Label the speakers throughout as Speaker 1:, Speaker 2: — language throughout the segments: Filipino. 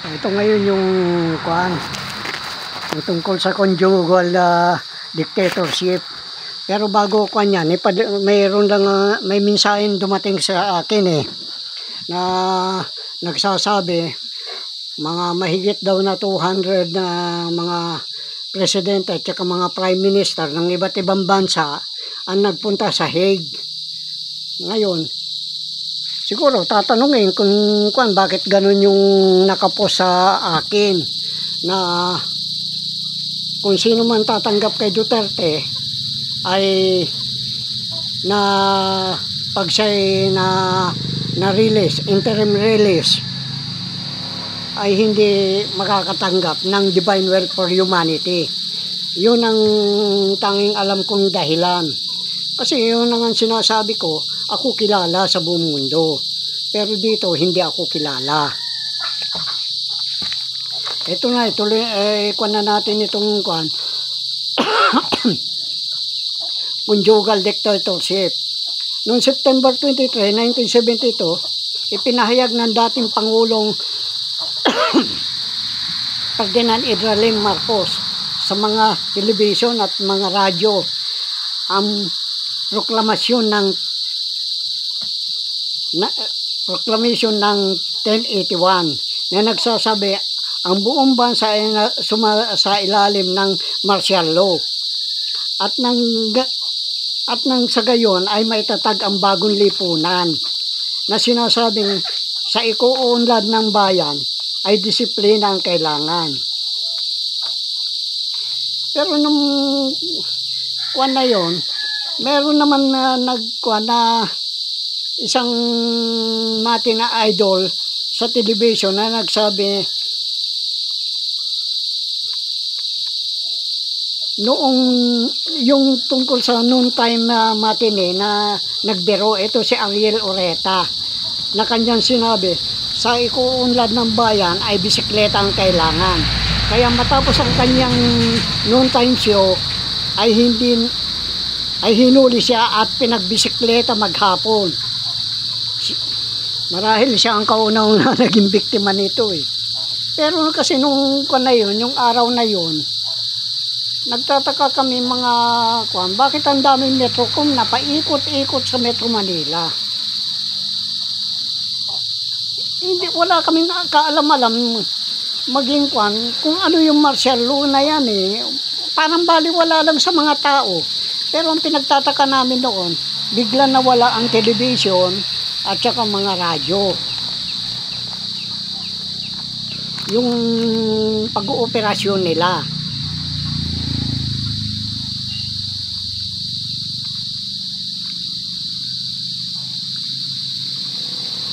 Speaker 1: Ito ngayon yung kuan, yung tungkol sa conjugal dictatorship. Pero bago kuan yan, mayroon lang may mensahe dumating sa akin na nagsasabi mga mahigit daw na 200 na mga presidente at saka mga prime minister ng iba't ibang bansa ang nagpunta sa Hague. Ngayon, siguro tatanungin kung bakit ganun yung nakapost sa akin na kung sino man tatanggap kay Duterte ay na pag siya'y na release, interim release, ay hindi makakatanggap ng divine will for humanity. Yun ang tanging alam kong dahilan. Kasi yun ang sinasabi ko, ako kilala sa buong mundo. Pero dito, hindi ako kilala. Ito na, ituloy, kuan na natin itong kuan. Conjugal dictatorship. Noong September 23, 1972, ipinahayag ng dating Pangulong Ferdinand Idralim Marcos sa mga telebisyon at mga radyo ang proklamasyon ng ng 1081 na nagsasabi ang buong bansa ay sa ilalim ng martial law at nang sa gayon ay maitatag ang bagong lipunan na sinasabing sa ikuunlad ng bayan ay disiplina ang kailangan. Pero nung kuwan na yon, meron naman na nagkuwan na isang mati na idol sa television na nagsabi noong yung tungkol sa noon time na matine na nagbiro, ito si Ariel Oreta na kanyang sinabi sa ikuunlad ng bayan ay bisikleta ang kailangan. Kaya matapos ang kanyang noon time show ay hinuli siya at pinagbisikleta maghapon. Marahil siya ang kauna-una naging biktima nito Pero kasi nung na yun, yung araw na yun, nagtataka kami mga bakit ang daming Metrocom na paikot-ikot sa Metro Manila. Hindi, wala kaming kaalam-alam maging kung ano yung martial law na yan Parang baliwala lang sa mga tao. Pero ang pinagtataka namin noon, bigla nawala ang television at saka mga radyo. Yung pag-ooperasyon nila.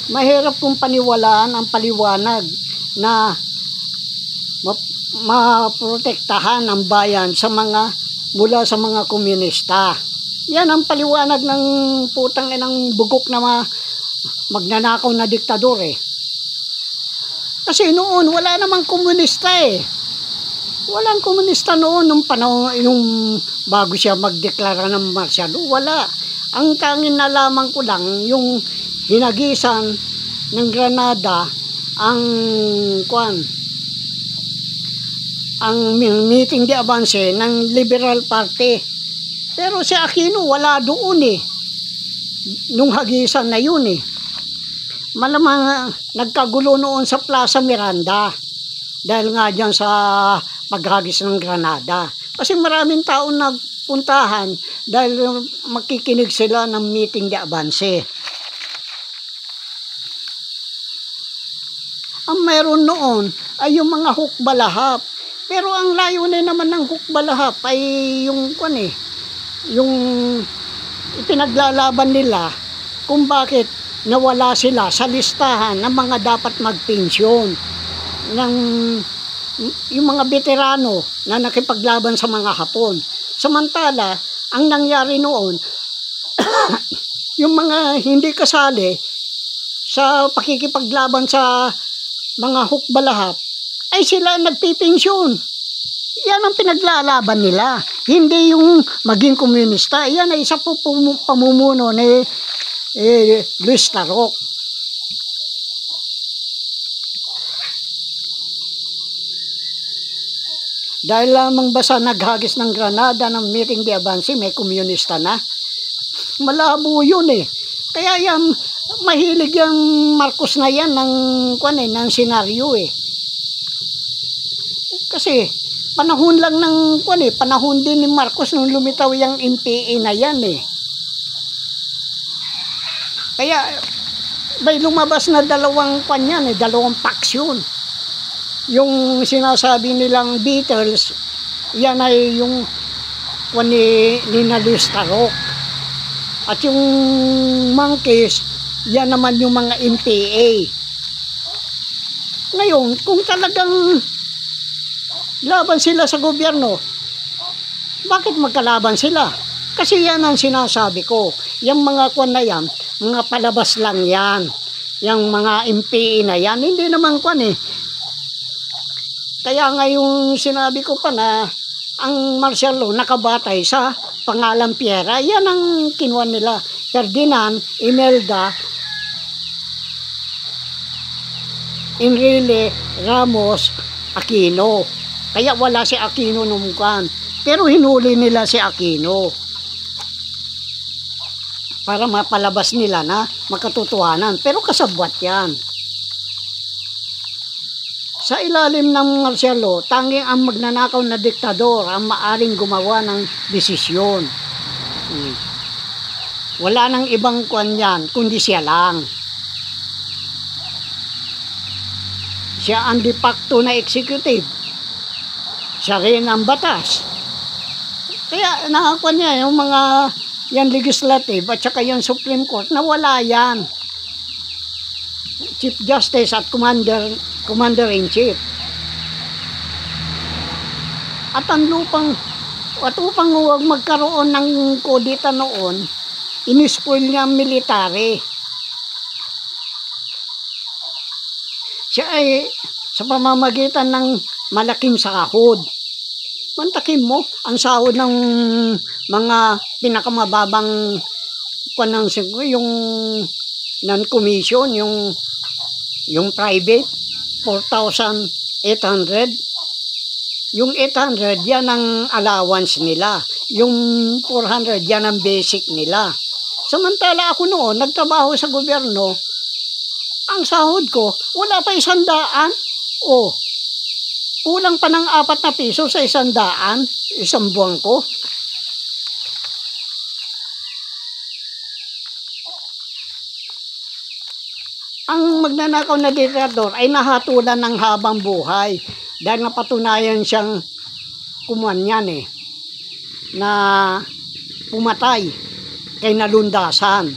Speaker 1: Mahirap kung paniwalaan ang paliwanag na maprotektahan ang bayan mula sa mga komunista. Yan ang paliwanag ng putang inang bugok na magnanakaw na diktador Kasi noon wala namang komunista Walang komunista noon nung panahon yung bago siya magdeklara ng martial law. Wala. Ang tanging nalaman ko lang yung hinagisan ng Granada ang meeting de avance ng Liberal Party. Pero si Aquino wala doon nung hagisan na yun Malamang nagkagulo noon sa Plaza Miranda dahil nga dyan sa paghagis ng Granada. Kasi maraming tao nagpuntahan dahil makikinig sila ng meeting de avance. Ang meron noon ay yung mga hukbalahap. Pero ang layunin naman ng hukbalahap ay yung yung ipinaglalaban nila kung bakit nawala sila sa listahan ng mga dapat magpensyon ng yung mga veterano na nakipaglaban sa mga Hapon. Samantala, ang nangyari noon yung mga hindi kasali sa pakikipaglaban sa mga hukbalahap ay sila nagpipensyon. Yan ang pinaglalaban nila. Hindi yung maging komunista. Yan ay isa po pamumuno ni Luis Tarok. Dahil lamang ba sa naghagis ng Granada ng meeting de avance, may komunista na? Malabo yun eh. Kaya yan, mahilig yung Marcos na yan ng senaryo eh. Kasi panahon lang panahon din ni Marcos nung lumitaw yung MPA na yan eh. Kaya may lumabas na dalawang dalawang faction. Yung sinasabi nilang Beatles, yan ay yung ni Nalius Tarok. At yung Monkeys, yan naman yung mga MPA. Ngayon, kung talagang laban sila sa gobyerno, bakit magkalaban sila? Kasi yan ang sinasabi ko. Yung mga na yan, mga palabas lang yan. Yung mga MPA na yan, hindi naman Kaya nga yung sinabi ko pa na ang martial law nakabatay sa pangalan Piera, yan ang kinuha nila. Ferdinand, Imelda, Enrile, Ramos, Aquino. Kaya wala si Aquino nung pero hinuli nila si Aquino. Para mapalabas nila na makatotohanan. Pero kasabwat yan. Sa ilalim ng martial law, tanging ang magnanakaw na diktador ang maaring gumawa ng desisyon. Wala nang ibang yan, kundi siya lang. Siya ang de facto na executive. Siya rin ang batas. Kaya niya yung mga yan legislative at saka yung Supreme Court na wala yan. Chief Justice at Commander-in-Chief. At upang huwag magkaroon ng kodita noon, inispoil niya ang military. Siya ay sa pamamagitan ng malaking sahod. Mantakin mo, ang sahod ng mga pinakamababang yung non-commission, yung private, 4,800. Yung 800, yan ang allowance nila. Yung 400, yan ang basic nila. Samantala ako noon, nagtrabaho sa gobyerno, ang sahod ko, wala pa 100. Kulang pa ng 4 na piso sa 100, isang buwan ko. Ang magnanakaw na diktador ay nahatulan ng habang buhay dahil napatunayan siyang na pumatay kay nalundasan.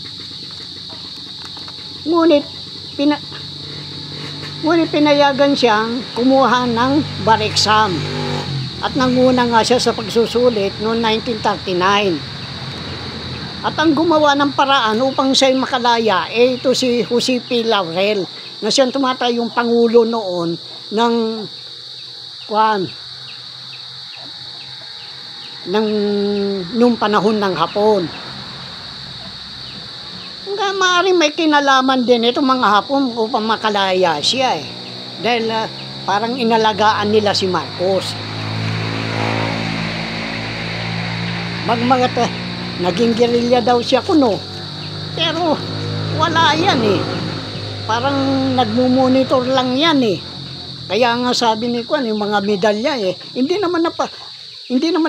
Speaker 1: Ngunit pinayagan siyang kumuha ng bar exam at nanguna nga siya sa pagsusulit noong 1939. At ang gumawa ng paraan upang siya'y makalaya ito si Jose P. Laurel na siyang tumatay yung pangulo noon ng nung panahon ng Hapon. Maaaring may kinalaman din itong mga Hapon upang makalaya siya dahil parang inalagaan nila si Marcos. Naging guerrilla daw siya pero wala yan parang nagmumonitor lang yan kaya nga sabi ni yung mga medalya hindi naman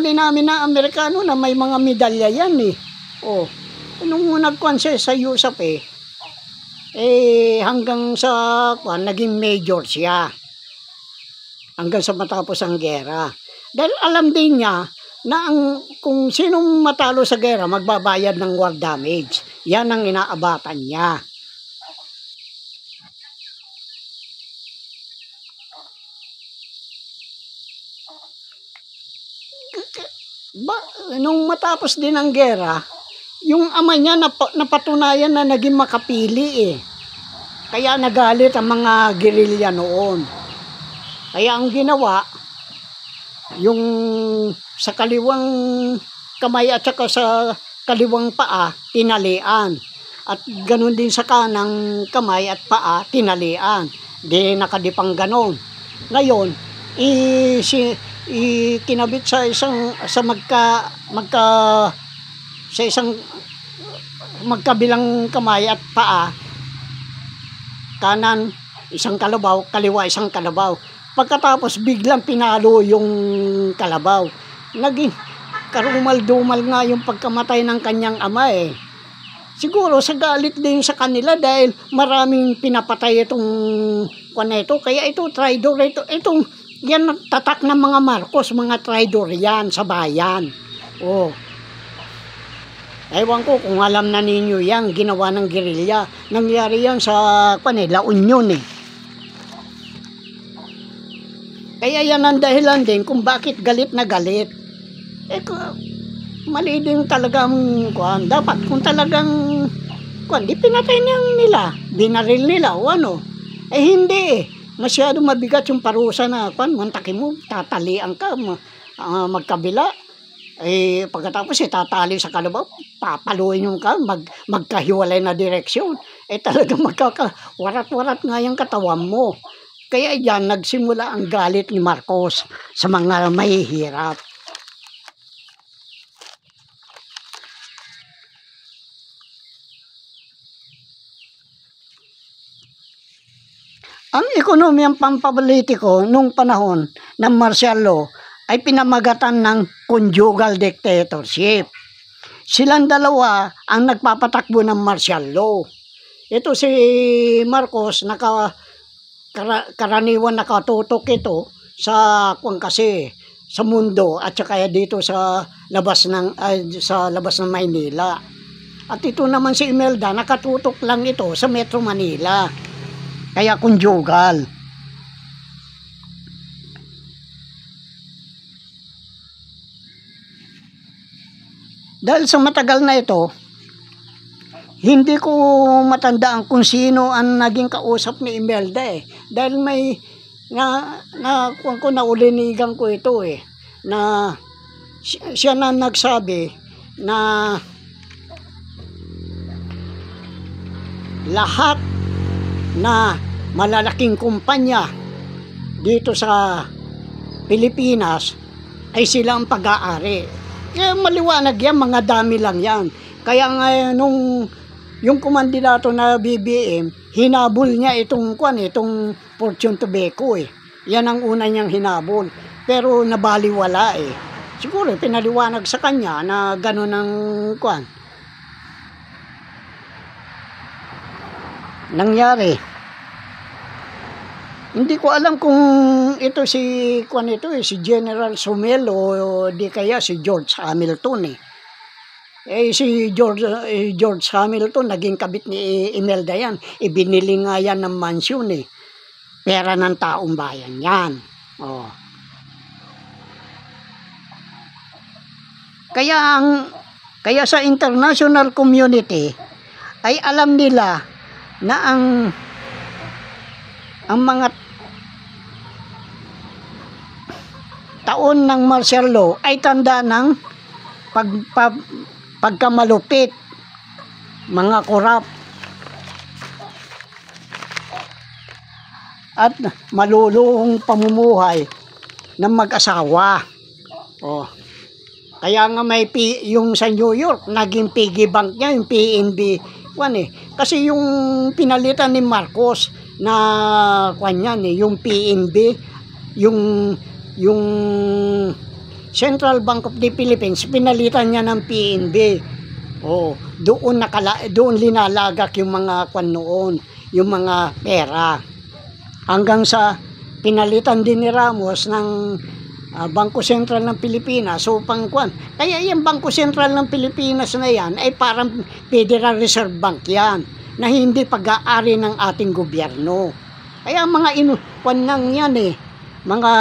Speaker 1: din namin na Amerikano na may mga medalya yan nung siya sa USAP hanggang sa naging major siya hanggang sa matapos ang gera dahil alam din niya na kung sinong matalo sa gera magbabayad ng war damage. Yan ang inaabatan niya. Nung matapos din ang gera, yung ama niya napatunayan na naging makapili Kaya nagalit ang mga gerilya noon. Kaya ang ginawa, yung sa kaliwang kamay at saka sa kaliwang paa, tinalian. At ganun din sa kanang kamay at paa, tinalian. Di nakadipang ganon. Ngayon, ikinabit sa isang sa isang magkabilang kamay at paa, kanan isang kalabaw, kaliwa isang kalabaw. Pagkatapos biglang pinalo yung kalabaw. Naging karumal-dumal nga yung pagkamatay ng kanyang ama eh. Siguro sa galit din sa kanila dahil maraming pinapatay itong ito. Kaya ito, traidor ito. Itong yan tatak ng mga Marcos, mga traidor yan sa bayan. Oh. Ewan ko kung alam na ninyo yan, ginawa ng gerilya. Nangyari yan sa La Union eh. Kaya yan ang dahilan din kung bakit galit na galit. Mali din talagang dapat kung talagang di pinatay nila, binaril nila o ano. Hindi eh. Masyado mabigat yung parusa na mantakin mo, tatalian ka, magkabila. Pagkatapos tatali sa kalabaw, papaluin yung magkahiwalay na direksyon. Talagang magkakawarat-warat nga yung katawan mo. Kaya yan, nagsimula ang galit ni Marcos sa mga mahihirap. Ang ekonomiyang pampapolitiko nung panahon ng martial law ay pinamagatan ng conjugal dictatorship. Silang dalawa ang nagpapatakbo ng martial law. Ito si Marcos, karaniwan nakatutok ito sa kasi sa mundo at saka dito sa labas ng Maynila. At ito naman si Imelda, nakatutok lang ito sa Metro Manila. Kaya conjugal. Dahil sa matagal na ito, hindi ko matandaan kung sino ang naging kausap ni Imelda eh. Dahil may naulinigan ko ito eh. Na siya na nagsabi na lahat na malalaking kumpanya dito sa Pilipinas ay silang pag-aari. Kaya maliwanag yan, mga dami lang yan. Kaya nga yung kumandidato na BBM, hinabol niya itong Fortune Tobacco eh. Yan ang una niyang hinabol. Pero nabaliwala eh. Siguro pinaliwanag sa kanya na gano'n ang nangyari. Hindi ko alam kung ito si General Sumel o di kaya si George Hamilton eh. Si George Hamilton naging kabit ni Imelda yan. Ibinili nga yan ng mansyon eh. Pera ng taong bayan yan. Oh. Kaya sa international community ay alam nila na ang mga taon ng martial law ay tanda ng pagkamalupit, mga korap at maluluhong pamumuhay ng mag-asawa. Oh. Kaya nga may yung sa New York, naging piggy bank niya, yung PNB. Kasi yung pinalitan ni Marcos na yung PNB, yung Central Bank of the Philippines, pinalitan niya ng PNB. Oh, doon linalagak yung mga noon, yung mga pera. Hanggang sa pinalitan din ni Ramos ng Bangko Sentral ng Pilipinas upang Kaya yung Bangko Sentral ng Pilipinas na yan ay parang Federal Reserve Bank yan, na hindi pag-aari ng ating gobyerno. Kaya mga nang yan eh, mga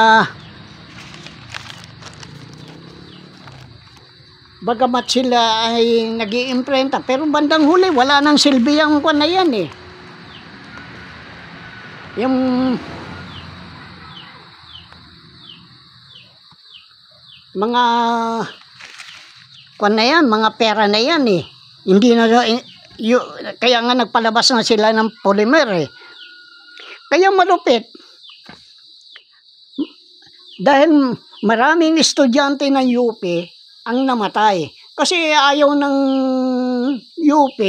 Speaker 1: bagamat sila ay nag-iimprenta, pero bandang huli wala nang silbi ang na yan eh. Yung mga na yan, mga pera na yan eh. Hindi na kaya nga nagpalabas na sila ng polymer eh. Kaya malupit. Dahil maraming estudyante ng UP ang namatay. Kasi ayaw ng UP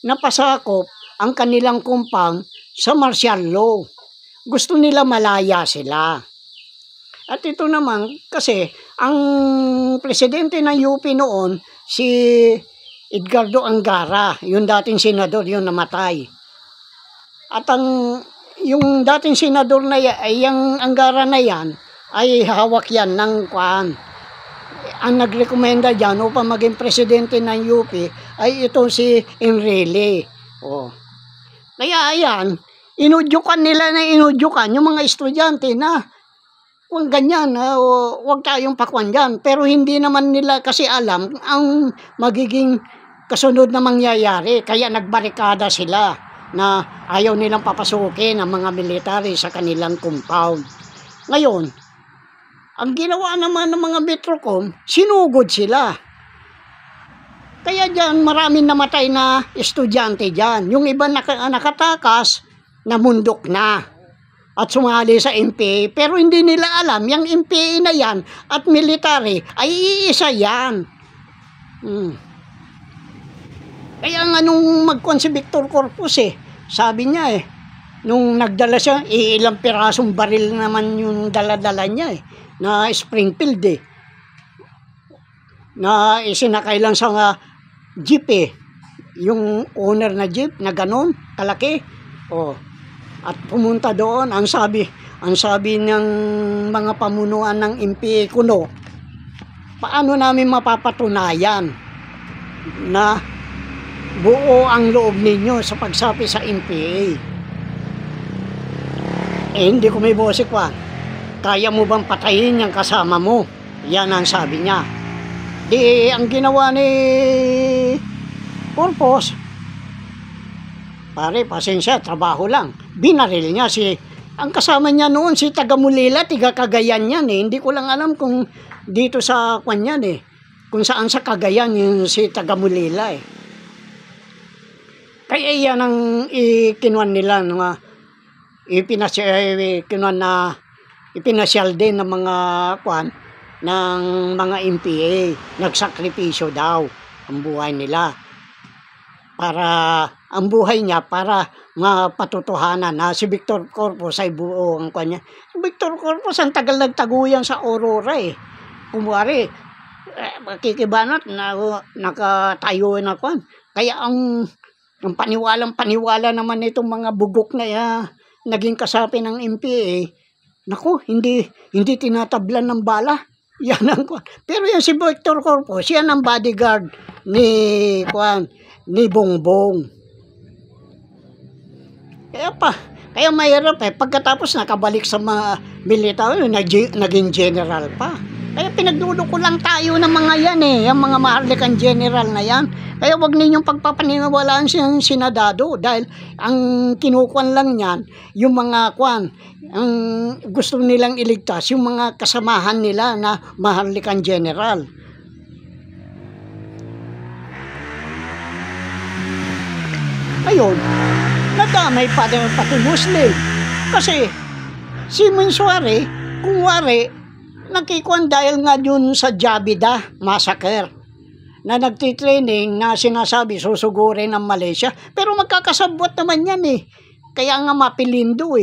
Speaker 1: na pasakop ang kanilang compound sa martial law. Gusto nila malaya sila. At ito naman, kasi ang presidente ng UP noon, si Edgardo Angara, yung dating senador, yung namatay. At yung dating senador na yung Angara na yan, ay hawak yan ng kuan. Ang nagrekomenda dyan upang maging presidente ng UP ay ito si Enrile. Oh. Kaya ayan, inudyukan nila yung mga estudyante na huwag ganyan, huwag tayong pakwan dyan. Pero hindi naman nila kasi alam ang magiging kasunod na mangyayari. Kaya nagbarikada sila na ayaw nilang papasukin ang mga military sa kanilang compound. Ngayon, ang ginawa naman ng mga Metrocom, sinugod sila. Kaya dyan, maraming namatay na estudyante dyan. Yung iba nakatakas, namundok na. At sumali sa MPA. Pero hindi nila alam, yung MPA na yan at military ay iisa yan. Kaya nga nung magkuhan si Victor Corpus sabi niya nung nagdala siya, ilang pirasong baril naman yung dala-dala niya na Springfield na isinakay lang sa jeep yung owner na jeep na ganon kalaki at pumunta doon. Ang sabi ng mga pamunuan ng MPA kuno, paano namin mapapatunayan na buo ang loob ninyo sa pagsapi sa MPA? Hindi ko may boses pa. Kaya mo bang patayin yung kasama mo? Yan ang sabi niya. Di ang ginawa ni Corpus, pare, pasensya, trabaho lang. Binaril niya ang kasama niya noon, si Tagamulila, tiga Cagayan yan Hindi ko lang alam kung dito sa Kanyan kung saan sa Cagayan yung si Tagamulila Kaya yan ang ikinuan nila ipinasyal din ng mga ng mga MPA. Nagsakripisyo daw ang buhay nila ang buhay niya para mapatutuhanan na si Victor Corpus ay buo ang kanya. Si Victor Corpus ang tagal nagtaguyan sa Aurora Kumwari, makikibanat na nakatayo na Kaya ang paniwala naman itong mga bugok na naging kasapi ng MPA, naku, hindi tinatablan ng bala. Yan ang Pero yan si Victor Corpus, yan ang bodyguard ni Bongbong. Kaya mahirap pagkatapos nakabalik sa mga military, naging general pa. Kaya pinagduduko lang tayo ng mga yan yung mga maharlikang general na yan. Kaya wag ninyong pagpapaniwalaan siyang senadado dahil ang kinukuan lang niyan yung mga ang gusto nilang iligtas yung mga kasamahan nila na maharlikang general. Ayun, nadamay pati Muslim. Kasi si Mansuari, kung wari, nakikuan dahil nga yun sa Jabida massacre na nagtitraining na sinasabi susugurin ng Malaysia. Pero magkakasabwat naman yan Kaya nga mapilindo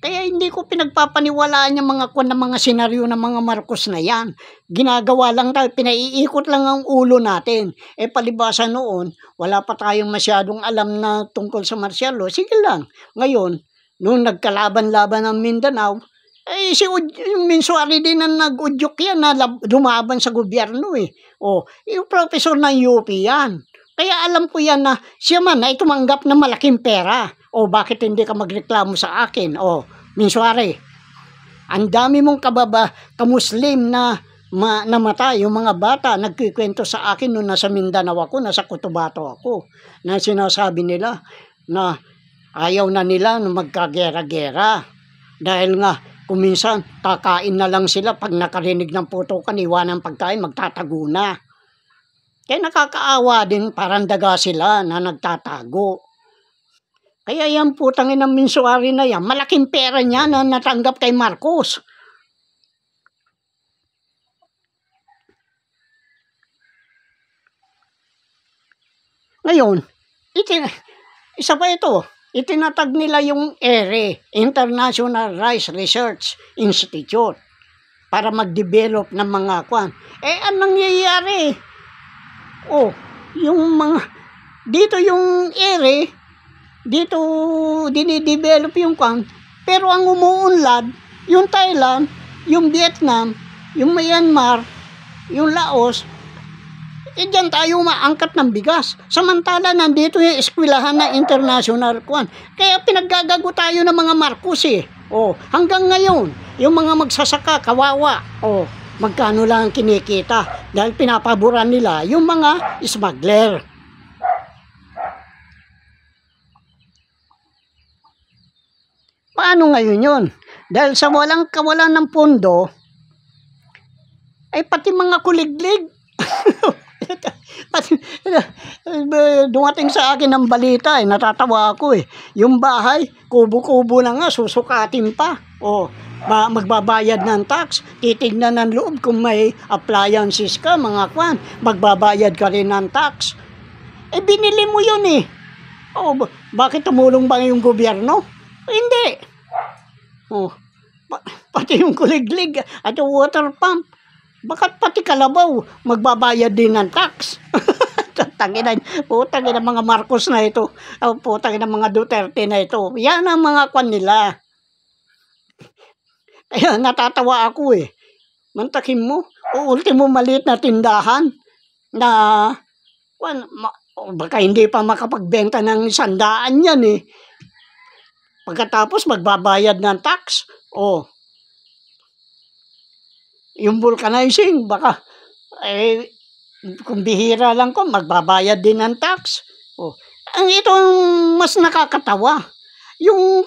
Speaker 1: Kaya hindi ko pinagpapaniwalaan yung mga senaryo ng mga Marcos na yan. Ginagawa lang tayo, pinaiikot lang ang ulo natin. Palibasa noon, wala pa tayong masyadong alam na tungkol sa martial law. Sige lang. Ngayon, nung nagkalaban-laban ng Mindanao, yung Mansuari din na nag-udyok yan na dumaban sa gobyerno yung professor ng UP yan. Kaya alam ko yan na siya man ay tumanggap ng malaking pera. Bakit hindi ka magreklamo sa akin? Mansuari, ang dami mong kamuslim na namatay. Yung mga bata nagkikwento sa akin nung nasa Mindanao ako, nasa Cotabato ako, na sinasabi nila na ayaw na nila na magkagera-gera. Dahil nga, kuminsan, kakain na lang sila pag nakarinig ng putukan, iwanan pagkain, magtatago na. Kaya nakakaawa din, parang daga sila na nagtatago. Kaya yan putangin ng Mansuari na yan, malaking pera niya na natanggap kay Marcos. Ngayon, isa pa ito, itinatag nila yung ERE, International Rice Research Institute, para mag-develop ng mga kwan. Anong nangyayari? Yung mga, dito yung ERE, dito dinidevelop yung kwan, pero ang umuunlad, yung Thailand, yung Vietnam, yung Myanmar, yung Laos, diyan tayo maangkat ng bigas. Samantala, nandito yung eskwelahan na international kwan. Kaya pinaggagago tayo ng mga Marcos eh. Hanggang ngayon, yung mga magsasaka, kawawa. Magkano lang ang kinikita dahil pinapaboran nila yung mga smuggler. Paano ngayon yun? Dahil sa kawalan ng pondo, ay pati mga kuliglig. Dumating sa akin ng balita, natatawa ako eh. Yung bahay, kubo-kubo na nga, susukatin pa. Magbabayad ng tax, titignan ng loob kung may appliances ka, mga kwan, magbabayad ka rin ng tax. Binili mo yun eh. Bakit tumulong ba yung gobyerno? Hindi. Pati yung kuliglig at yung water pump, bakit pati kalabaw magbabayad din ng tax? Putang ina mga Marcos na ito. Putang ina mga Duterte na ito. Yan ang mga kwan nila. Kaya natatawa ako eh. Mantakin mo, ultimo maliit na tindahan na baka hindi pa makapagbenta ng 100 yan eh. Pagkatapos magbabayad ng tax. Yung vulcanizing, baka, kung bihira lang ko, magbabayad din ng tax. Ang itong mas nakakatawa, yung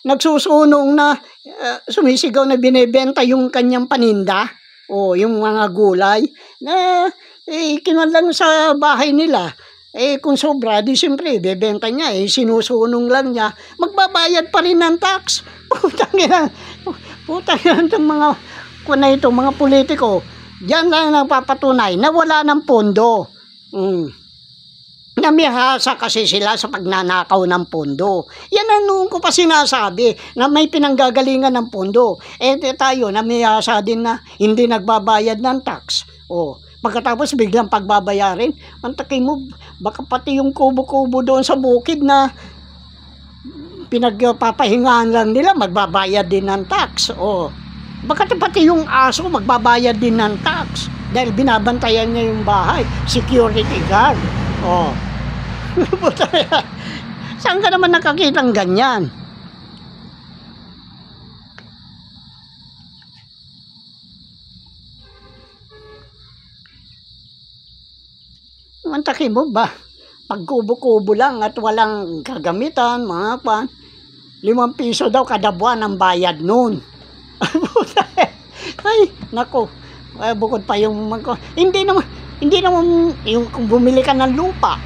Speaker 1: nagsusunong na sumisigaw na binebenta yung kanyang paninda, yung mga gulay, na kinuha lang sa bahay nila. Kung sobra, di siyempre, bebenta niya, sinusunong lang niya, magbabayad pa rin ng tax. Putang ina ng mga mga politiko, diyan lang nagpapatunay na wala ng pondo. Namihasa kasi sila sa pagnanakaw ng pondo. Yan ang noon ko pa sinasabi na may pinanggagalingan ng pondo. Tayo, namihasa din na hindi nagbabayad ng tax. Pagkatapos biglang pagbabayarin, antakay mo, baka pati yung kubo-kubo doon sa bukid na pinagpapahingahan lang nila, magbabayad din ng tax. Baka pati yung aso magbabayad din ng tax dahil binabantayan niya yung bahay, security guard. Saan ka naman nakakitang ganyan? Mantakin mo ba? Pag kubo-kubo lang at walang gagamitan, mga pan, 5 piso daw kada buwan ang bayad nun. Ay, nako. Bukod pa yung hindi naman yung kung bumili ka ng lupa.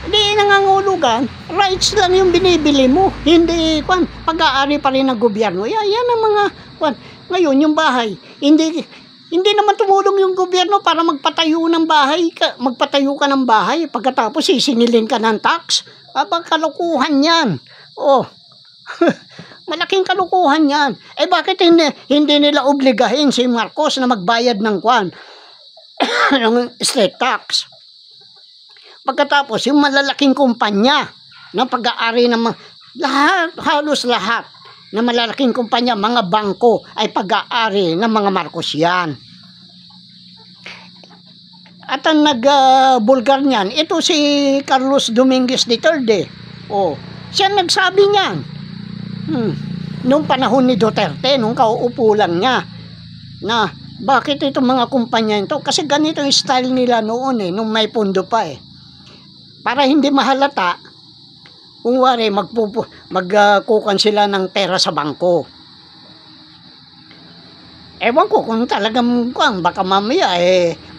Speaker 1: Hindi nangangulugan, rights lang yung binibili mo. Hindi pag-aari pa rin ng gobyerno. Yan ang mga ngayon yung bahay. Hindi naman tumulong yung gobyerno para magpatayo ka ng bahay pagkatapos sisingilin ka ng tax. Kalukuhan yan. Malaking kalukuhan yan. Bakit hindi nila obligahin si Marcos na magbayad ng ng state tax? Pagkatapos, yung malalaking kumpanya ng pag-aari ng halos lahat na malalaking kumpanya, mga bangko, ay pag-aari ng mga Marcos yan. At ang nag-bulgar niyan, ito si Carlos Dominguez III. Siya nagsabi niyan. Noong panahon ni Duterte, nung kauupo lang niya, na bakit itong mga kumpanya ito? Kasi ganito yung style nila noon nung may pondo pa Para hindi mahalata, kung wari, magkukan sila ng pera sa bangko. Ewan ko kung talagang baka mamaya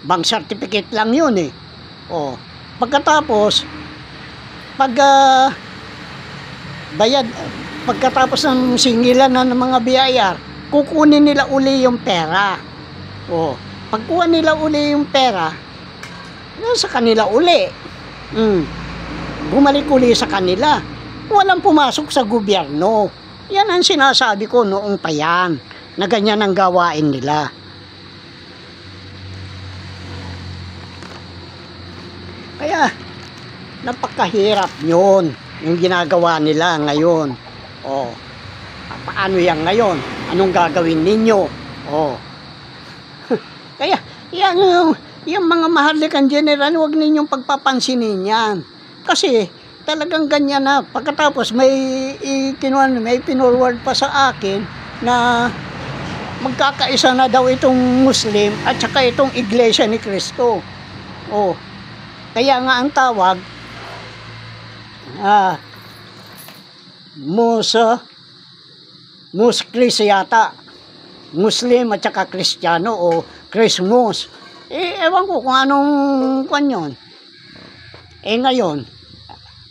Speaker 1: bank certificate lang yun Pagkatapos, pagkatapos ng singilan ng mga BIR, kukunin nila uli yung pera. Pagkuha nila uli yung pera, sa kanila uli. Bumalik uli sa kanila. Walang pumasok sa gobyerno. Yan ang sinasabi ko noong pa yan, na ganyan ang gawain nila. Kaya, napakahirap yun, yung ginagawa nila ngayon. Oh, paano yan ngayon? Anong gagawin ninyo? Oh. Kaya, yan yung mga mahalikan general, huwag ninyong pagpapansinin yan. Kasi, talagang ganyan na. Pagkatapos, may pinorward pa sa akin na magkakaisa na daw itong Muslim at saka itong Iglesia ni Cristo. Oh. Kaya nga ang tawag, Muskris yata. Muslim at saka Kristiyano o Christmas. Ewan ko kung anong kwan yun. Ngayon,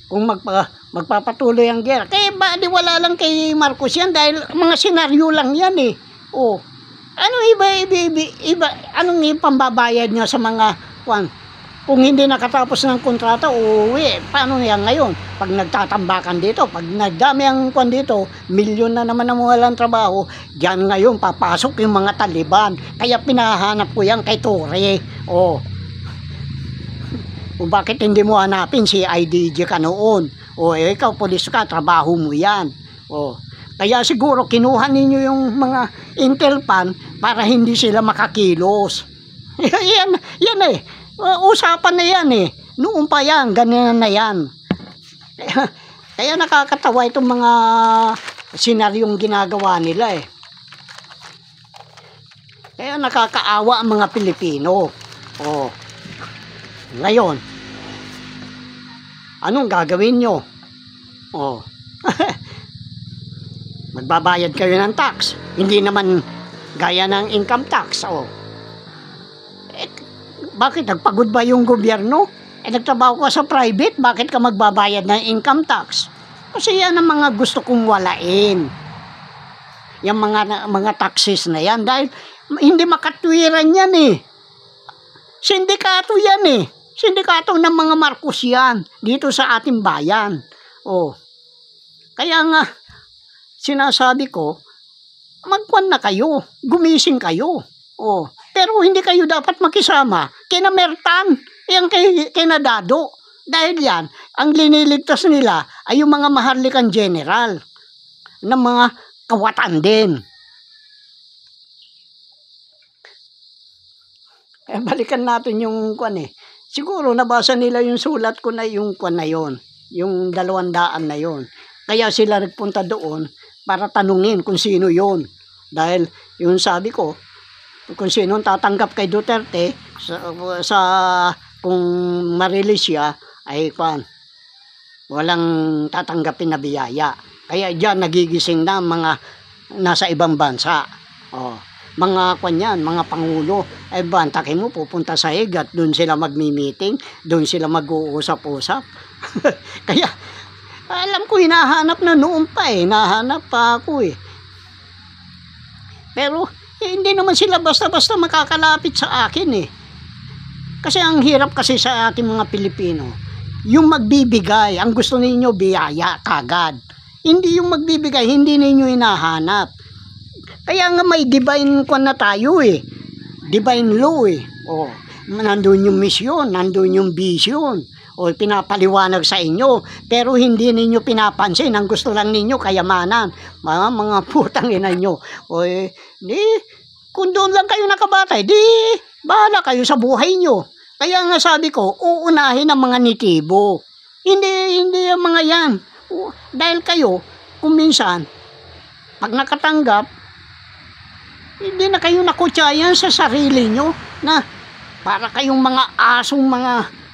Speaker 1: kung magpapatuloy ang gera, kaya ba di wala lang kay Marcos yan dahil mga senaryo lang yan eh. Oh. Ano iba anong ipambabayad niya sa mga kwan? Kung hindi nakatapos ng kontrata, uuwi. Paano yan ngayon? Pag nagtatambakan dito, pag nagdami ang kwan dito, milyon na naman ang walang trabaho, diyan ngayon papasok yung mga Taliban. Kaya pinahanap ko yan kay Torre. Oh. Kung bakit hindi mo hanapin si IDG ka noon? O ikaw, polis ka, trabaho mo yan. O, kaya siguro kinuha ninyo yung mga Intelpan para hindi sila makakilos. yan eh. Usapan na yan eh. Noon pa yan, ganyan na yan. Kaya nakakatawa itong mga senaryong ginagawa nila eh. Kaya nakakaawa ang mga Pilipino. O, ngayon, anong gagawin nyo? Oh. Magbabayad kayo ng tax. Hindi naman gaya ng income tax. Oh. Bakit? Nagpagod ba yung gobyerno? Nagtrabaho ka sa private, bakit ka magbabayad ng income tax? Kasi yan ang mga gusto kong walain. Yung mga taxes na yan. Dahil hindi makatwiran yan eh. Sindikato yan eh. Sindikato ng mga Marcos yan, dito sa ating bayan. Oh. Kaya nga, sinasabi ko, magkwan na kayo, gumising kayo. Oh. Pero hindi kayo dapat makisama, kinamertan, yung kinadado. Dahil yan, ang liniligtas nila ay yung mga maharlikang general, ng mga kawatan din. Balikan natin yung kwan eh. Siguro nabasa nila yung sulat ko na yung kwan na yon, yung 200 na yon. Kaya sila nagpunta doon para tanungin kung sino yon. Dahil yung sabi ko, kung sino tatanggap kay Duterte sa kung marilis siya ay kwan, walang tatanggapin na biyaya. Kaya diyan nagigising na mga nasa ibang bansa. Oh. Mga kanyan, mga pangulo, ay bantakin mo, pupunta sa higat, doon sila magmi-meeting, doon sila mag-uusap-usap. Kaya, alam ko, hinahanap na noon pa eh, nahanap pa ako eh. Pero, hindi naman sila basta-basta makakalapit sa akin eh. Kasi ang hirap kasi sa ating mga Pilipino, yung magbibigay, ang gusto ninyo biyaya kagad. Hindi yung magbibigay, hindi ninyo hinahanap. Kaya nga may divine kwan na tayo eh. Divine law eh. O, nandun yung misyon, nandun yung vision. O, pinapaliwanag sa inyo. Pero hindi ninyo pinapansin. Ang gusto lang ninyo, kayamanan. Mga putang ina nyo. O, kung doon lang kayo nakabatay, bahala kayo sa buhay nyo. Kaya nga sabi ko, uunahin ang mga nitibo. Hindi ang mga yan. Dahil kayo, kung minsan, pag nakatanggap, hindi na kayo nakutsayan sa sarili nyo na para kayong mga asong mga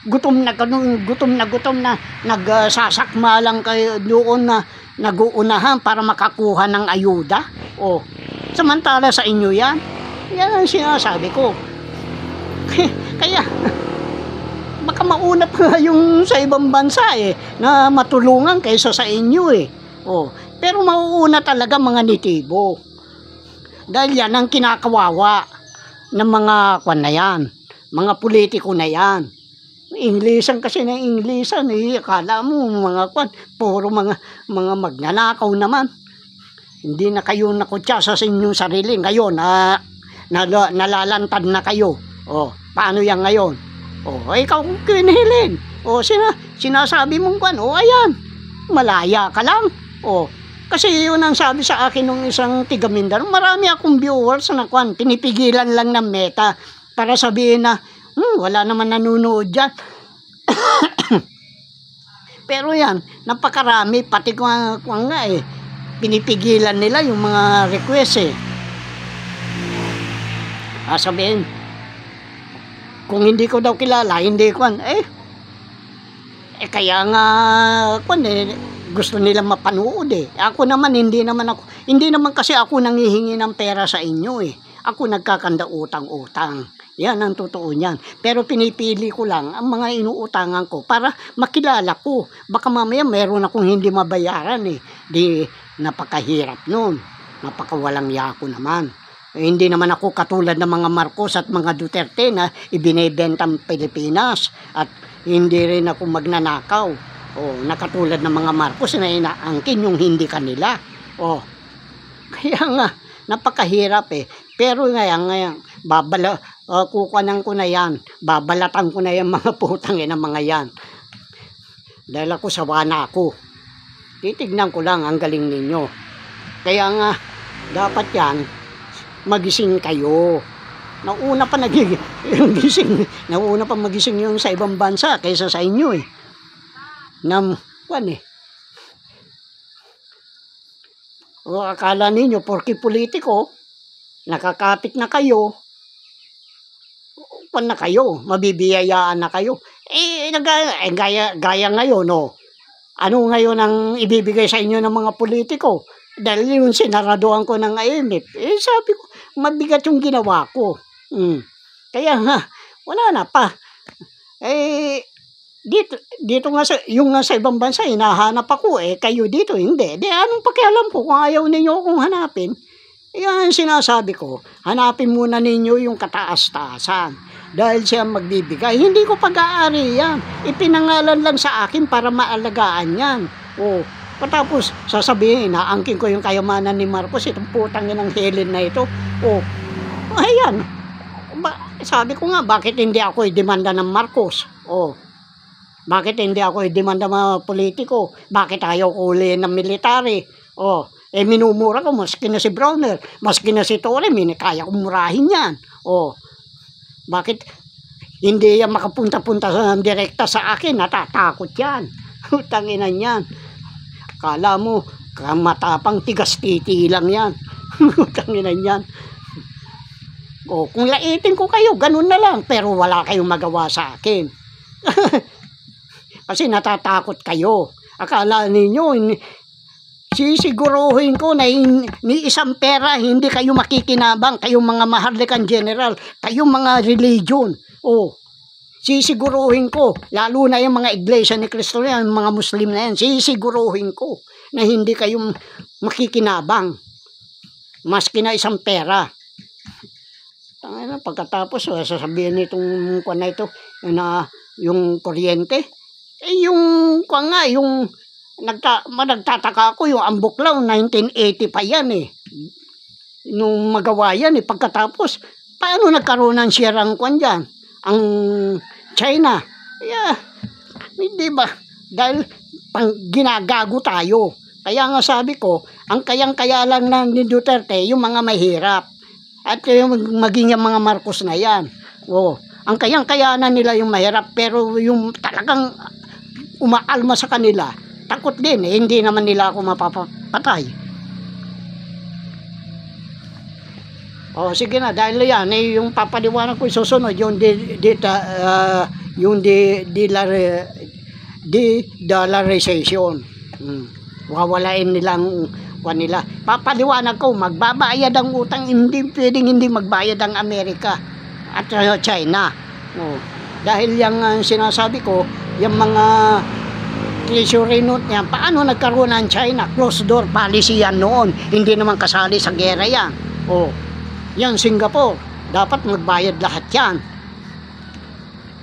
Speaker 1: gutom na nagsasakma lang kayo doon na naguunahan para makakuha ng ayuda. O, samantala sa inyo yan. Yan ang sinasabi ko. Kaya, baka mauna pa yung sa ibang bansa eh, na matulungan kaysa sa inyo eh. O, pero mauuna talaga mga nitibo. Dahil yan ang kinakawawa ng mga kwan na yan, mga politiko na yan. Inglesan kasi ng Inglesan eh. Akala mo mga kwan, puro mga magnanakaw naman. Hindi na kayo nakutsa sa inyong sarili. Ngayon, nalalantad na kayo. Paano yan ngayon? Ikaw kung kinihilin. Sinasabi mong kwan, ayan, malaya ka lang. Kasi yun ang sabi sa akin ng isang tiga Mindanao, marami akong viewers na kwan, pinipigilan lang ng Meta para sabihin na, wala naman nanonood dyan. Pero yan, napakarami, pati kung nga pinipigilan nila yung mga request sabihin, kung hindi ko daw kilala, hindi kwan, kaya nga kwan gusto nilang mapanood Ako naman, hindi naman kasi ako nanghihingi ng pera sa inyo Ako nagkakanda utang-utang. Yan ang totoo niyan. Pero pinipili ko lang ang mga inuutangan ko para makilala ko. Baka mamaya meron akong hindi mabayaran Di napakahirap nun. Napakawalang yako naman. Hindi naman ako katulad ng mga Marcos at mga Duterte na ibinebenta ang Pilipinas. At hindi rin ako magnanakaw. Nakatulad ng mga Marcos na inaangkin yung hindi kanila. Kaya nga, napakahirap Pero ngayon, kukuhanan ko na yan. Babalatan ko na yan mga putang ng mga yan. Dahil ako sawa na ako. Titignan ko lang ang galing ninyo. Kaya nga, dapat yan, magising kayo. Nauna pa magising yung sa ibang bansa kaysa sa inyo akala ninyo, porke politiko, nakakapit na kayo, na kayo, mabibiyayaan na kayo. Gaya ngayon, ano ngayon ang ibibigay sa inyo ng mga politiko? Dahil yung sinaraduhan ko ng IMF, sabi ko, mabigat yung ginawa ko. Kaya nga, wala na pa. Dito nga sa ibang bansa, hinahanap ako kayo dito, hindi. Anong pakialam ko kung ayaw ninyo akong hanapin? Yan sinasabi ko, hanapin muna ninyo yung kataas-taasan. Dahil siya magbibigay, hindi ko pag-aari yan. Ipinangalan lang sa akin para maalagaan yan. Patapos sasabihin, naangkin ko yung kayamanan ni Marcos, itong putang ng Helen na ito. Ayan. Sabi ko nga, bakit hindi ako i-demanda ng Marcos? Bakit hindi ako i-demanda ng mga politiko? Bakit ayaw ko ulihin ng military? Minumura ko, maski na si Browner, maski na si Torre, kaya kong murahin yan. Bakit hindi yan makapunta-punta direkta sa akin? Natatakot yan. Utanginan yan. Kala mo, matapang tigas-titi lang yan. Utanginan yan. Kung laitin ko kayo, ganun na lang. Pero wala kayong magawa sa akin. Kasi natatakot kayo. Akala ninyo, sisiguruhin ko na ni isang pera hindi kayo makikinabang, kayong mga maharlikang general, kayong mga religion. Sisiguruhin ko, lalo na yung mga iglesia ni Cristo yan, mga Muslim na yan, sisiguruhin ko na hindi kayo makikinabang, maski na isang pera. Pagkatapos, sasabihin nitong kwan na ito, yung kuryente, yung nagtataka ako, yung Ambuklaw, 1980 pa yan nung magawa yan pagkatapos, paano nagkaroon ng siyarang kwan dyan? Ang China. Hindi ba? Dahil ginagago tayo. Kaya nga sabi ko, ang kayang-kaya lang ni Duterte, yung mga mahirap. At yung maging yung mga Marcos na yan. Ang kayang-kaya na nila yung mahirap, pero yung talagang umaalma sa kanila, takot din hindi naman nila ako mapapatay. Sige na, dahil yan yung papaliwanag ko susunod, yung de-dollarization. Wawalain nilang nila. Papaliwanag ko, magbabayad ang utang, hindi pwedeng hindi magbayad ang Amerika at China. Dahil yung sinasabi ko, yung mga treasury note niya, paano nagkaroon ng China? Closed door policy yan noon. Hindi naman kasali sa gera yan. Yan Singapore, dapat magbayad lahat yan.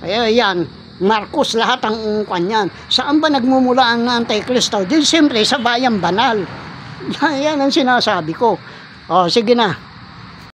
Speaker 1: Kaya yan, Marcos, lahat ang kanyan. Saan ba nagmumula ang Antikristo? Di siyempre sa bayang banal. Yan ang sinasabi ko. O, sige na.